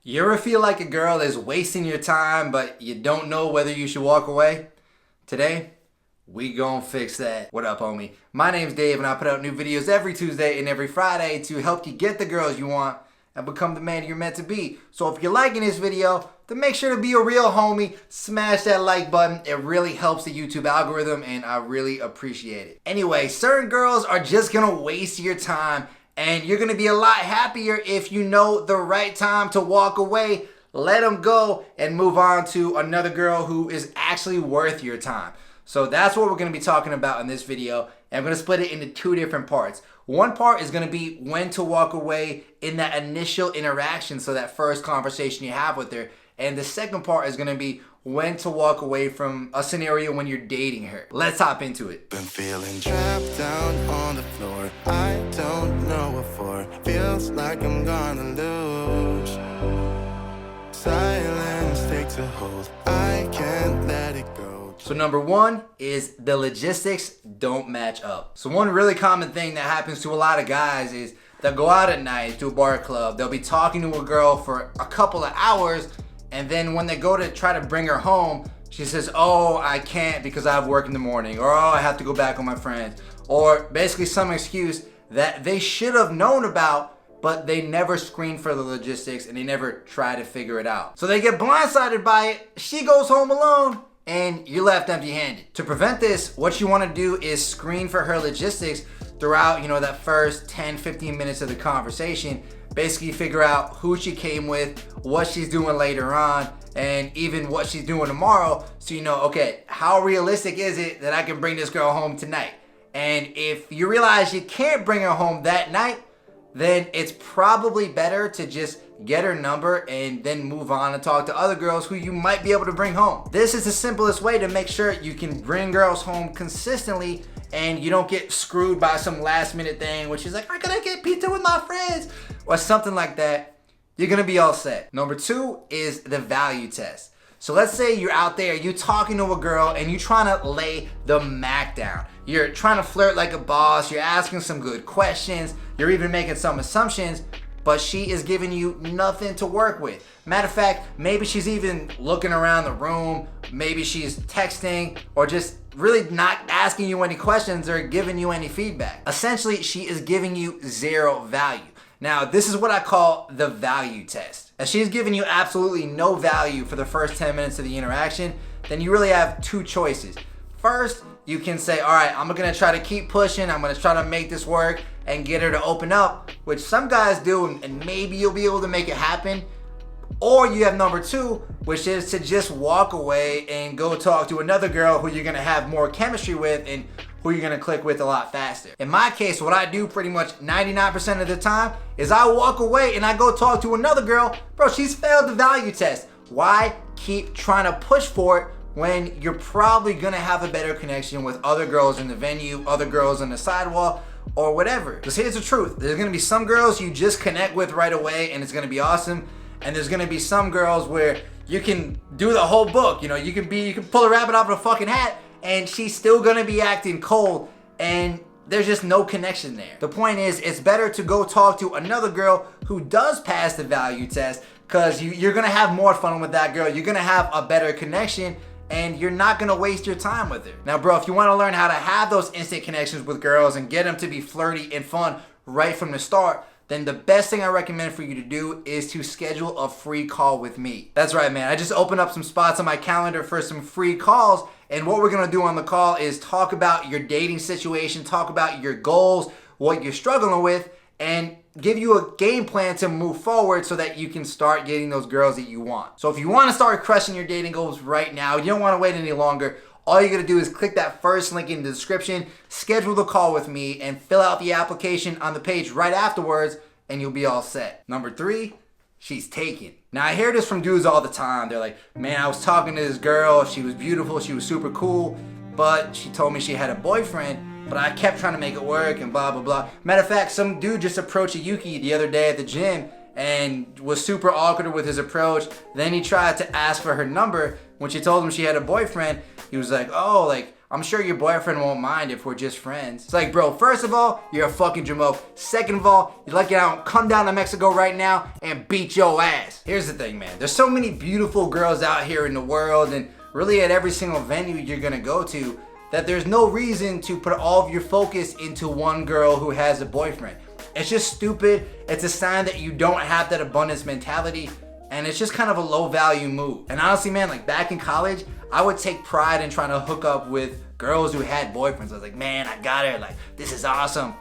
You ever feel like a girl is wasting your time, but you don't know whether you should walk away? Today, we gon' fix that. What up, homie? My name's Dave, and I put out new videos every Tuesday and every Friday to help you get the girls you want and become the man you're meant to be. So if you're liking this video, then make sure to be a real homie. Smash that like button. It really helps the YouTube algorithm, and I really appreciate it. Anyway, certain girls are just gonna waste your time, and you're gonna be a lot happier if you know the right time to walk away, let them go, and move on to another girl who is actually worth your time. So that's what we're gonna be talking about in this video, and I'm gonna split it into two different parts. One part is gonna be when to walk away in that initial interaction, so that first conversation you have with her. And the second part is gonna be when to walk away from a scenario when you're dating her. Let's hop into it. Been feeling trapped down on the floor. I don't know what for. Feels like I'm gonna lose. Silence takes a hold. I can't let it go. So number one is the logistics don't match up. So one really common thing that happens to a lot of guys is they'll go out at night to a bar club. They'll be talking to a girl for a couple of hours, and then when they go to try to bring her home, she says, oh, I can't because I have work in the morning, or oh, I have to go back with my friends, or basically some excuse that they should have known about, but they never screened for the logistics and they never try to figure it out. So they get blindsided by it, she goes home alone, and you're left empty-handed. To prevent this, what you want to do is screen for her logistics throughout, that first 10, 15 minutes of the conversation. Basically figure out who she came with, what she's doing later on, and even what she's doing tomorrow, so you know, okay, how realistic is it that I can bring this girl home tonight? And if you realize you can't bring her home that night, then it's probably better to just get her number and then move on and talk to other girls who you might be able to bring home. This is the simplest way to make sure you can bring girls home consistently and you don't get screwed by some last minute thing, which is like, I gotta get pizza with my friends, or something like that. You're gonna be all set. Number two is the value test. So let's say you're out there, you're talking to a girl and you're trying to lay the Mac down. You're trying to flirt like a boss, you're asking some good questions, you're even making some assumptions, but she is giving you nothing to work with. Matter of fact, maybe she's even looking around the room, maybe she's texting, or just really not asking you any questions or giving you any feedback. Essentially, she is giving you zero value. Now, this is what I call the value test. If she's giving you absolutely no value for the first 10 minutes of the interaction, then you really have two choices. First, you can say, all right, I'm gonna try to keep pushing, I'm gonna try to make this work and get her to open up, which some guys do, and maybe you'll be able to make it happen. Or you have number two, which is to just walk away and go talk to another girl who you're gonna have more chemistry with and who you're gonna click with a lot faster. In my case, what I do pretty much 99% of the time is I walk away and I go talk to another girl. Bro, she's failed the value test. Why keep trying to push for it when you're probably gonna have a better connection with other girls in the venue, other girls on the sidewalk, or whatever? Because here's the truth. There's gonna be some girls you just connect with right away and it's gonna be awesome. And there's gonna be some girls where you can do the whole book. You can pull a rabbit off of a fucking hat and she's still gonna be acting cold and there's just no connection there. The point is, it's better to go talk to another girl who does pass the value test, because you're gonna have more fun with that girl, you're gonna have a better connection, and you're not gonna waste your time with her. Now bro, if you wanna learn how to have those instant connections with girls and get them to be flirty and fun right from the start, then the best thing I recommend for you to do is to schedule a free call with me. That's right, man. I just opened up some spots on my calendar for some free calls, and what we're gonna do on the call is talk about your dating situation, talk about your goals, what you're struggling with, and give you a game plan to move forward so that you can start getting those girls that you want. So if you wanna start crushing your dating goals right now, you don't wanna wait any longer, all you gotta do is click that first link in the description, schedule the call with me, and fill out the application on the page right afterwards, and you'll be all set. Number three, she's taken. Now I hear this from dudes all the time. They're like, man, I was talking to this girl, she was beautiful, she was super cool, but she told me she had a boyfriend, but I kept trying to make it work and blah, blah, blah. Matter of fact, some dude just approached a Yuki the other day at the gym and was super awkward with his approach. Then he tried to ask for her number. When she told him she had a boyfriend, he was like, oh, like, I'm sure your boyfriend won't mind if we're just friends. It's like, bro, first of all, you're a fucking jamoke. Second of all, you're lucky I don't come down to Mexico right now and beat your ass. Here's the thing, man. There's so many beautiful girls out here in the world, and really at every single venue you're gonna go to, that there's no reason to put all of your focus into one girl who has a boyfriend. It's just stupid. It's a sign that you don't have that abundance mentality, and it's just kind of a low value move. And honestly, man, like back in college, I would take pride in trying to hook up with girls who had boyfriends. I was like, man, I got her, like, this is awesome.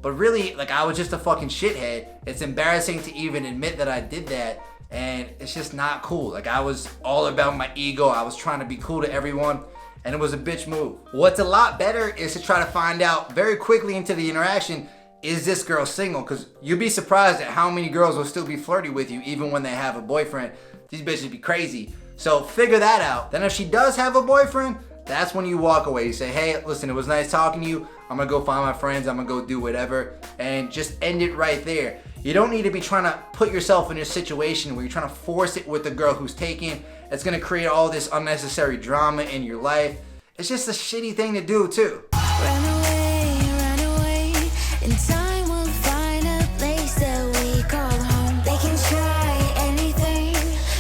But really, like, I was just a fucking shithead. It's embarrassing to even admit that I did that, and it's just not cool. Like, I was all about my ego. I was trying to be cool to everyone, and it was a bitch move. What's a lot better is to try to find out very quickly into the interaction, is this girl single? Because you'll be surprised at how many girls will still be flirty with you even when they have a boyfriend. These bitches be crazy. So figure that out. Then if she does have a boyfriend, that's when you walk away. You say, hey, listen, it was nice talking to you. I'm gonna go find my friends. I'm gonna go do whatever. And just end it right there. You don't need to be trying to put yourself in a situation where you're trying to force it with the girl who's taken. It's gonna create all this unnecessary drama in your life. It's just a shitty thing to do too. Run away, and time will find a place that we call home. They can try anything,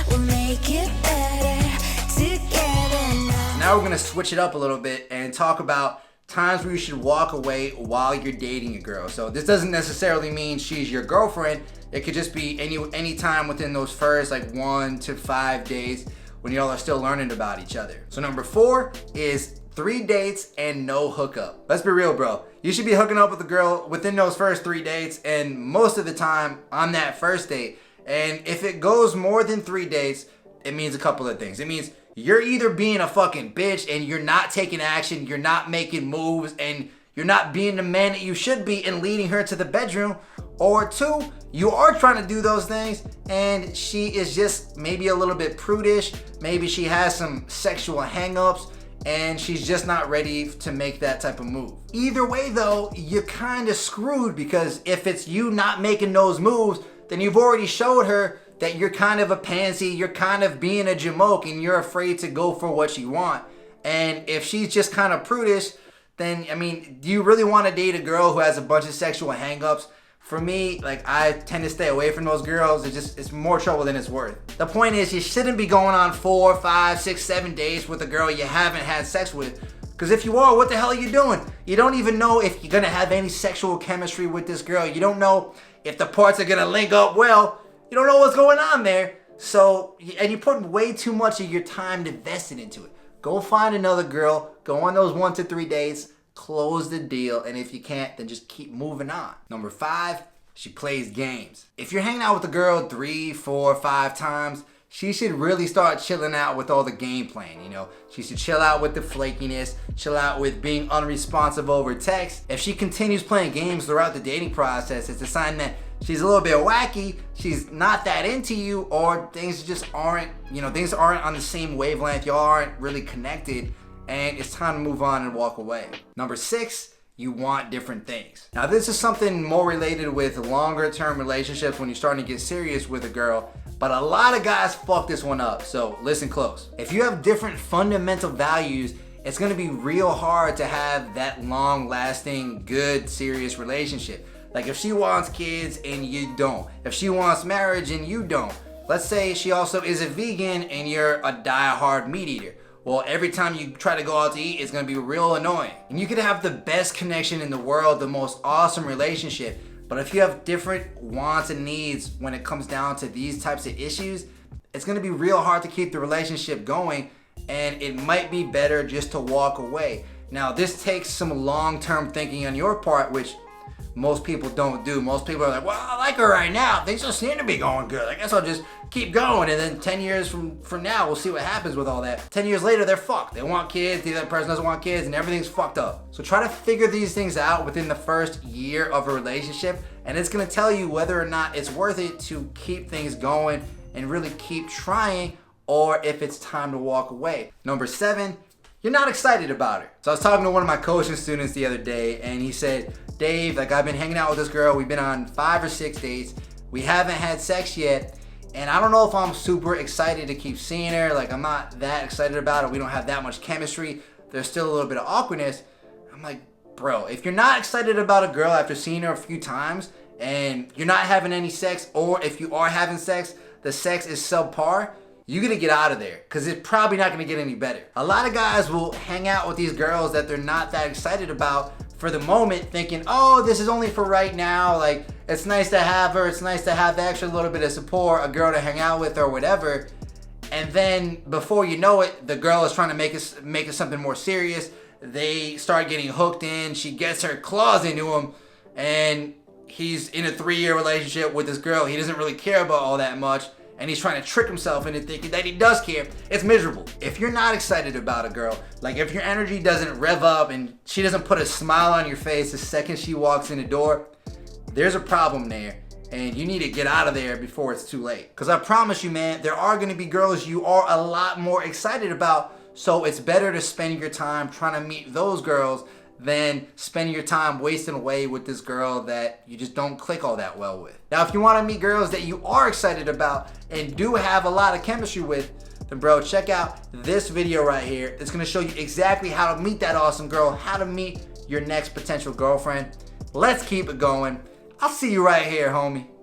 we'll make it better together now. Now we're gonna switch it up a little bit and talk about times where you should walk away while you're dating a girl. So this doesn't necessarily mean she's your girlfriend. It could just be any time within those first like 1 to 5 days when y'all are still learning about each other. So number 4 is 3 dates and no hookup. Let's be real, bro. You should be hooking up with a girl within those first 3 dates, and most of the time on that first date. And if it goes more than 3 dates, it means a couple of things. It means you're either being a fucking bitch and you're not taking action, you're not making moves, and you're not being the man that you should be and leading her to the bedroom. Or 2, you are trying to do those things and she is just maybe a little bit prudish. Maybe she has some sexual hang-ups and she's just not ready to make that type of move. Either way though, you're kind of screwed, because if it's you not making those moves, then you've already showed her that you're kind of a pansy, you're kind of being a jamoke, and you're afraid to go for what you want. And if she's just kind of prudish, then, I mean, do you really want to date a girl who has a bunch of sexual hang-ups? For me, like, I tend to stay away from those girls. It's more trouble than it's worth. The point is, you shouldn't be going on 4, 5, 6, 7 dates with a girl you haven't had sex with. Because if you are, what the hell are you doing? You don't even know if you're gonna have any sexual chemistry with this girl. You don't know if the parts are gonna link up well. You don't know what's going on there. So, and you're putting way too much of your time invested into it. Go find another girl, go on those 1 to 3 dates, close the deal, and if you can't, then just keep moving on. Number 5, she plays games. If you're hanging out with a girl 3, 4, 5 times, she should really start chilling out with all the game playing, you know? She should chill out with the flakiness, chill out with being unresponsive over text. If she continues playing games throughout the dating process, it's a sign that she's a little bit wacky, she's not that into you, or things just aren't, things aren't on the same wavelength, y'all aren't really connected, and it's time to move on and walk away. Number 6, you want different things. Now this is something more related with longer term relationships when you're starting to get serious with a girl, but a lot of guys fuck this one up, so listen close. If you have different fundamental values, it's gonna be real hard to have that long lasting, good, serious relationship. Like if she wants kids and you don't. If she wants marriage and you don't. Let's say she also is a vegan and you're a die-hard meat eater. Well, every time you try to go out to eat, it's gonna be real annoying. And you could have the best connection in the world, the most awesome relationship, but if you have different wants and needs when it comes down to these types of issues, it's gonna be real hard to keep the relationship going, and it might be better just to walk away. Now, this takes some long-term thinking on your part, which most people don't do. Most people are like, well, I like her right now. Things don't seem to be going good. I guess I'll just keep going. And then 10 years from now, we'll see what happens with all that. 10 years later, they're fucked. They want kids, the other person doesn't want kids, and everything's fucked up. So try to figure these things out within the first year of a relationship, and it's gonna tell you whether or not it's worth it to keep things going and really keep trying, or if it's time to walk away. Number 7, you're not excited about her. So I was talking to one of my coaching students the other day, and he said, Dave, like, I've been hanging out with this girl. We've been on 5 or 6 dates. We haven't had sex yet, and I don't know if I'm super excited to keep seeing her. Like, I'm not that excited about it. We don't have that much chemistry. there's still a little bit of awkwardness. I'm like, bro, if you're not excited about a girl after seeing her a few times and you're not having any sex, or if you are having sex, the sex is subpar, you gotta get out of there, because it's probably not gonna get any better. A lot of guys will hang out with these girls that they're not that excited about for the moment, thinking, oh, this is only for right now. Like, it's nice to have her, it's nice to have the extra little bit of support, a girl to hang out with or whatever. And then before you know it, the girl is trying to make it something more serious. They start getting hooked in, she gets her claws into him, and he's in a 3-year relationship with this girl he doesn't really care about all that much. And he's trying to trick himself into thinking that he does care. It's miserable. If you're not excited about a girl, like if your energy doesn't rev up and she doesn't put a smile on your face the second she walks in the door, there's a problem there. And you need to get out of there before it's too late. Because I promise you, man, there are going to be girls you are a lot more excited about. So it's better to spend your time trying to meet those girls than spending your time wasting away with this girl that you just don't click all that well with. Now, if you want to meet girls that you are excited about and do have a lot of chemistry with, then bro, check out this video right here. It's going to show you exactly how to meet that awesome girl, how to meet your next potential girlfriend. Let's keep it going. I'll see you right here, homie.